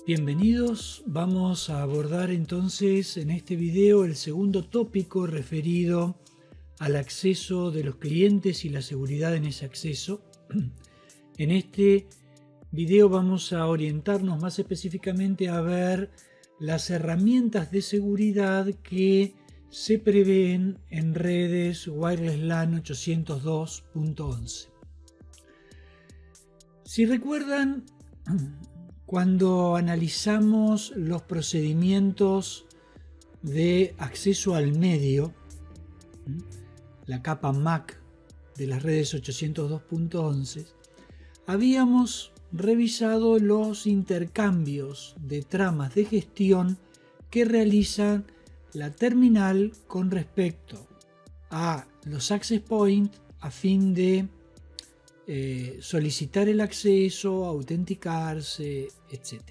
Bienvenidos, vamos a abordar entonces en este video el segundo tópico referido al acceso de los clientes y la seguridad en ese acceso. En este video vamos a orientarnos más específicamente a ver las herramientas de seguridad que se prevén en redes Wireless LAN 802.11. Si recuerdan, cuando analizamos los procedimientos de acceso al medio, la capa MAC de las redes 802.11, habíamos revisado los intercambios de tramas de gestión que realiza la terminal con respecto a los access points a fin de solicitar el acceso, autenticarse, etc.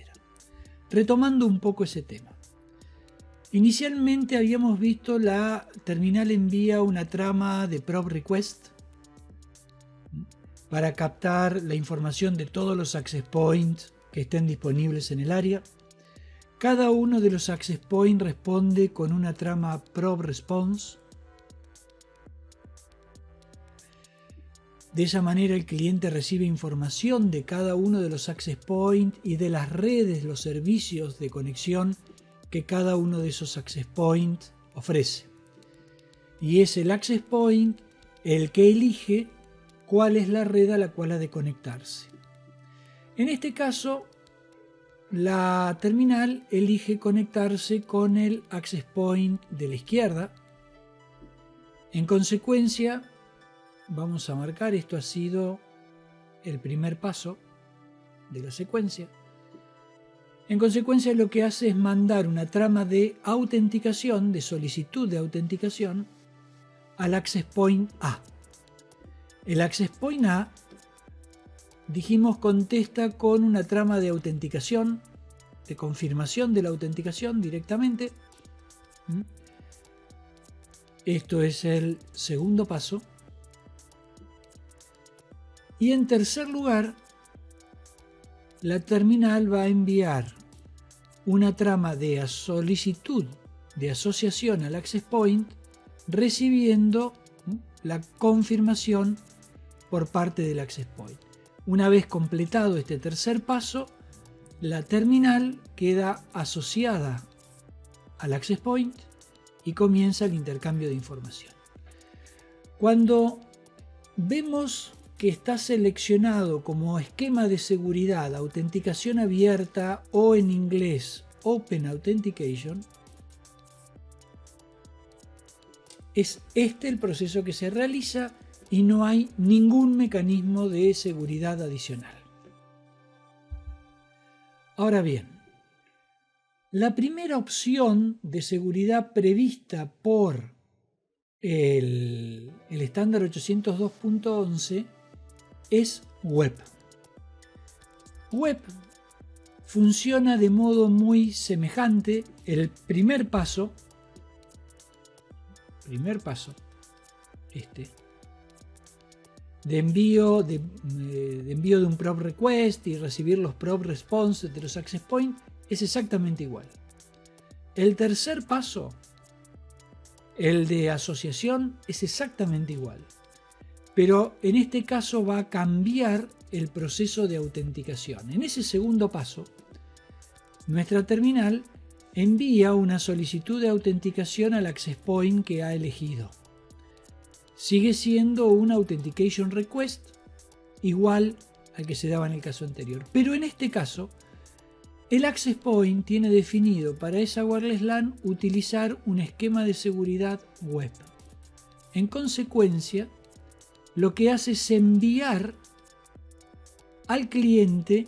Retomando un poco ese tema. Inicialmente habíamos visto la terminal envía una trama de probe request para captar la información de todos los access points que estén disponibles en el área. Cada uno de los access points responde con una trama probe response. De esa manera el cliente recibe información de cada uno de los access points y de las redes, los servicios de conexión que cada uno de esos access points ofrece. Y es el access point el que elige cuál es la red a la cual ha de conectarse. En este caso, la terminal elige conectarse con el access point de la izquierda. En consecuencia, vamos a marcar, esto ha sido el primer paso de la secuencia. En consecuencia, lo que hace es mandar una trama de autenticación, de solicitud de autenticación, al access point A. El access point A, dijimos, contesta con una trama de autenticación, de confirmación de la autenticación directamente. Esto es el segundo paso. Y en tercer lugar, la terminal va a enviar una trama de solicitud de asociación al access point, recibiendo la confirmación por parte del access point. Una vez completado este tercer paso, la terminal queda asociada al access point y comienza el intercambio de información. Cuando vemos que está seleccionado como esquema de seguridad autenticación abierta o en inglés Open Authentication, es este el proceso que se realiza y no hay ningún mecanismo de seguridad adicional. Ahora bien, la primera opción de seguridad prevista por el estándar 802.11 es web. Web funciona de modo muy semejante. El primer paso, de envío de un probe request y recibir los probe responses de los access points, es exactamente igual. El tercer paso, el de asociación, es exactamente igual. Pero en este caso va a cambiar el proceso de autenticación. En ese segundo paso, nuestra terminal envía una solicitud de autenticación al access point que ha elegido. Sigue siendo un authentication request igual al que se daba en el caso anterior. Pero en este caso, el access point tiene definido para esa wireless LAN utilizar un esquema de seguridad web. En consecuencia, lo que hace es enviar al cliente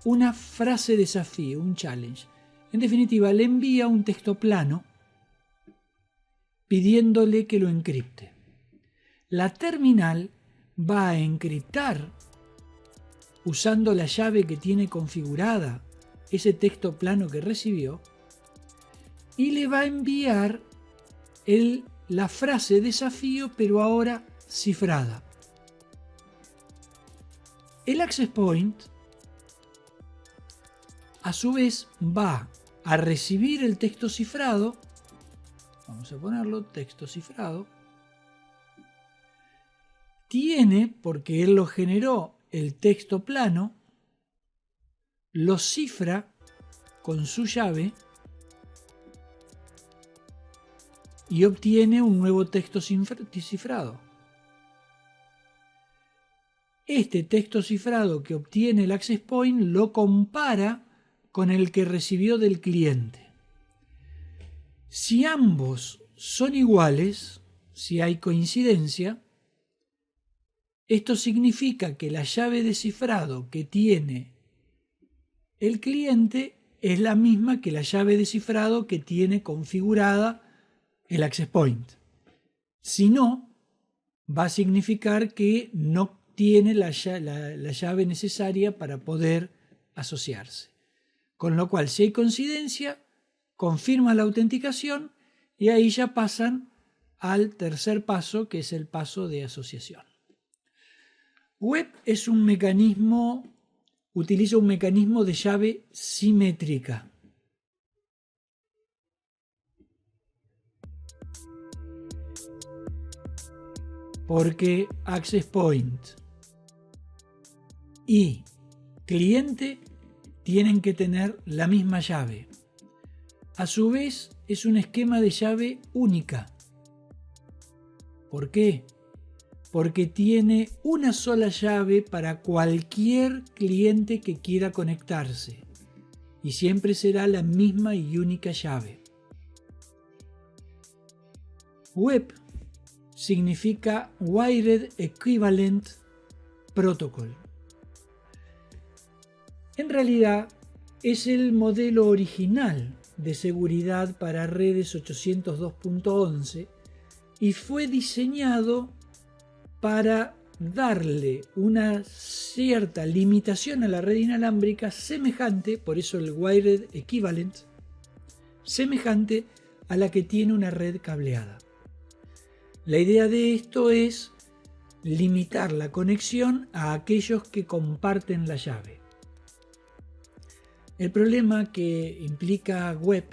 una frase desafío, un challenge. En definitiva, le envía un texto plano pidiéndole que lo encripte. La terminal va a encriptar usando la llave que tiene configurada ese texto plano que recibió y le va a enviar la frase desafío, pero ahora cifrada. El access point, a su vez, va a recibir el texto cifrado. Vamos a ponerlo, texto cifrado. Tiene, porque él lo generó, el texto plano, lo cifra con su llave y obtiene un nuevo texto cifrado. Este texto cifrado que obtiene el access point lo compara con el que recibió del cliente. Si ambos son iguales, si hay coincidencia, esto significa que la llave de cifrado que tiene el cliente es la misma que la llave de cifrado que tiene configurada el access point. Si no, va a significar que no tiene la llave necesaria para poder asociarse. Con lo cual, si hay coincidencia, confirma la autenticación y ahí ya pasan al tercer paso, que es el paso de asociación. Web es un mecanismo, utiliza un mecanismo de llave simétrica. Porque access point y cliente tienen que tener la misma llave. A su vez, es un esquema de llave única. ¿Por qué? Porque tiene una sola llave para cualquier cliente que quiera conectarse y siempre será la misma y única llave. Web significa Wired Equivalent Protocol. En realidad es el modelo original de seguridad para redes 802.11 y fue diseñado para darle una cierta limitación a la red inalámbrica semejante, por eso el Wired Equivalent, semejante a la que tiene una red cableada. La idea de esto es limitar la conexión a aquellos que comparten la llave. El problema que implica web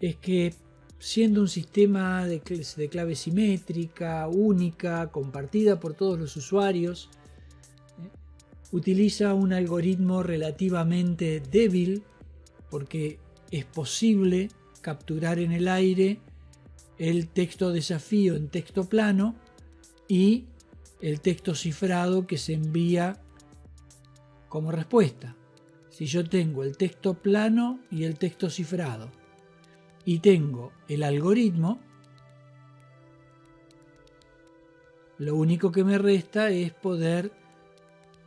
es que siendo un sistema de clave simétrica, única, compartida por todos los usuarios, utiliza un algoritmo relativamente débil porque es posible capturar en el aire el texto desafío en texto plano y el texto cifrado que se envía como respuesta. Si yo tengo el texto plano y el texto cifrado y tengo el algoritmo, lo único que me resta es poder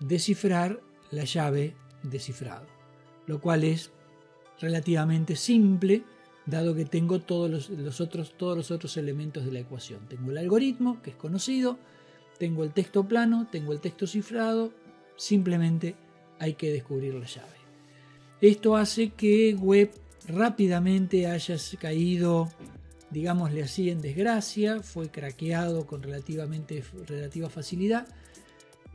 descifrar la llave de cifrado, lo cual es relativamente simple, dado que tengo todos los otros elementos de la ecuación. Tengo el algoritmo, que es conocido, tengo el texto plano, tengo el texto cifrado, simplemente hay que descubrir la llave. Esto hace que web rápidamente haya caído, digámosle así, en desgracia, fue craqueado con relativa facilidad.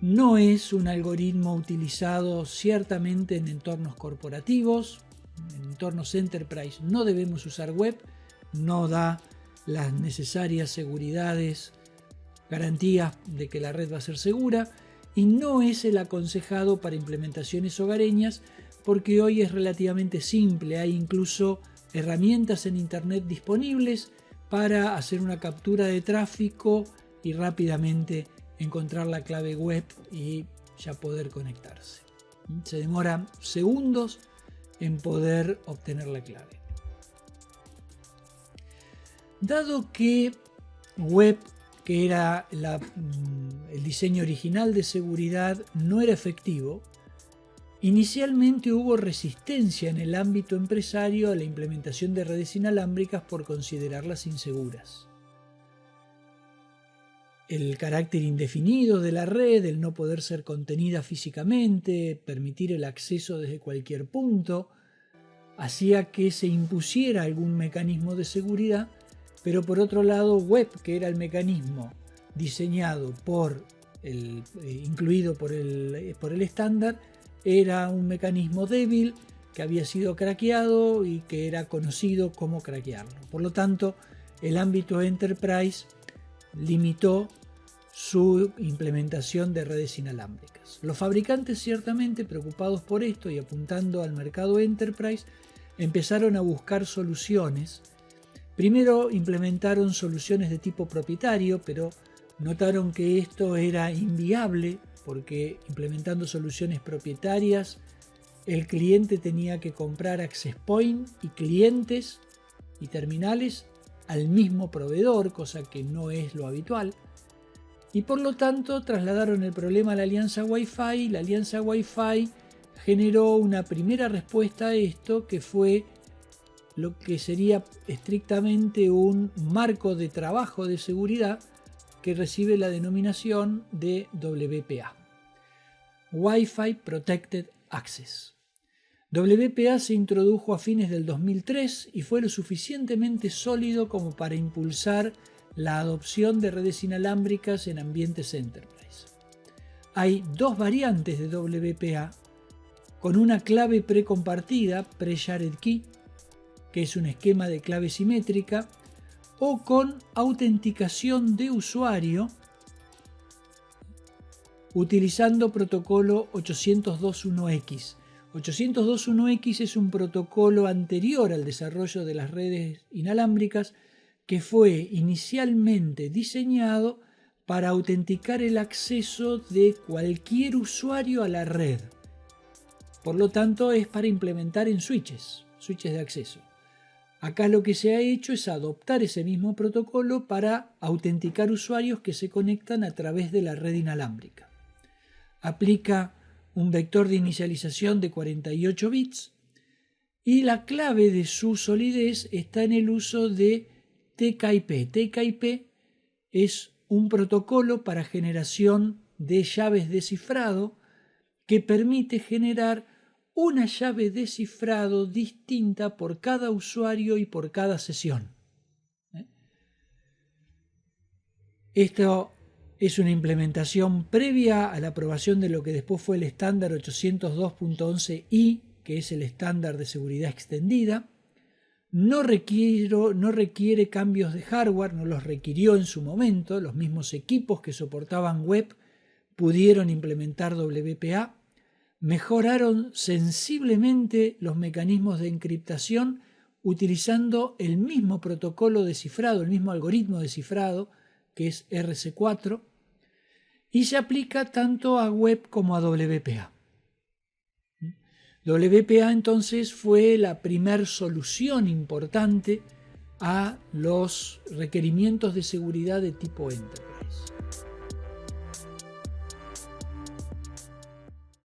No es un algoritmo utilizado ciertamente en entornos corporativos, en entornos enterprise no debemos usar web, no da las necesarias seguridades, garantías de que la red va a ser segura y no es el aconsejado para implementaciones hogareñas porque hoy es relativamente simple, hay incluso herramientas en internet disponibles para hacer una captura de tráfico y rápidamente encontrar la clave web y ya poder conectarse. Se demora segundos en poder obtener la clave. Dado que web, que era el diseño original de seguridad, no era efectivo, inicialmente hubo resistencia en el ámbito empresario a la implementación de redes inalámbricas por considerarlas inseguras. El carácter indefinido de la red, el no poder ser contenida físicamente, permitir el acceso desde cualquier punto, hacía que se impusiera algún mecanismo de seguridad, pero por otro lado web, que era el mecanismo diseñado incluido por el estándar, era un mecanismo débil que había sido craqueado y que era conocido como craquearlo. Por lo tanto, el ámbito Enterprise limitó su implementación de redes inalámbricas. Los fabricantes, ciertamente preocupados por esto y apuntando al mercado Enterprise, empezaron a buscar soluciones. Primero implementaron soluciones de tipo propietario, pero notaron que esto era inviable porque implementando soluciones propietarias el cliente tenía que comprar access point y clientes y terminales al mismo proveedor, cosa que no es lo habitual. Y por lo tanto trasladaron el problema a la alianza Wi-Fi. La alianza Wi-Fi generó una primera respuesta a esto, que fue lo que sería estrictamente un marco de trabajo de seguridad que recibe la denominación de WPA, Wi-Fi Protected Access. WPA se introdujo a fines del 2003 y fue lo suficientemente sólido como para impulsar la adopción de redes inalámbricas en ambientes Enterprise. Hay dos variantes de WPA, con una clave precompartida, pre-shared key, que es un esquema de clave simétrica, o con autenticación de usuario utilizando protocolo 802.1x. 802.1x es un protocolo anterior al desarrollo de las redes inalámbricas que fue inicialmente diseñado para autenticar el acceso de cualquier usuario a la red. Por lo tanto, es para implementar en switches de acceso. Acá lo que se ha hecho es adoptar ese mismo protocolo para autenticar usuarios que se conectan a través de la red inalámbrica. Aplica un vector de inicialización de 48 bits y la clave de su solidez está en el uso de TKIP. TKIP es un protocolo para generación de llaves de cifrado que permite generar una llave de cifrado distinta por cada usuario y por cada sesión. Esto es una implementación previa a la aprobación de lo que después fue el estándar 802.11i, que es el estándar de seguridad extendida. No requiere cambios de hardware, no los requirió en su momento. Los mismos equipos que soportaban web pudieron implementar WPA. Mejoraron sensiblemente los mecanismos de encriptación utilizando el mismo protocolo de cifrado, el mismo algoritmo de cifrado, que es RC4, y se aplica tanto a web como a WPA. WPA entonces fue la primer solución importante a los requerimientos de seguridad de tipo Enterprise.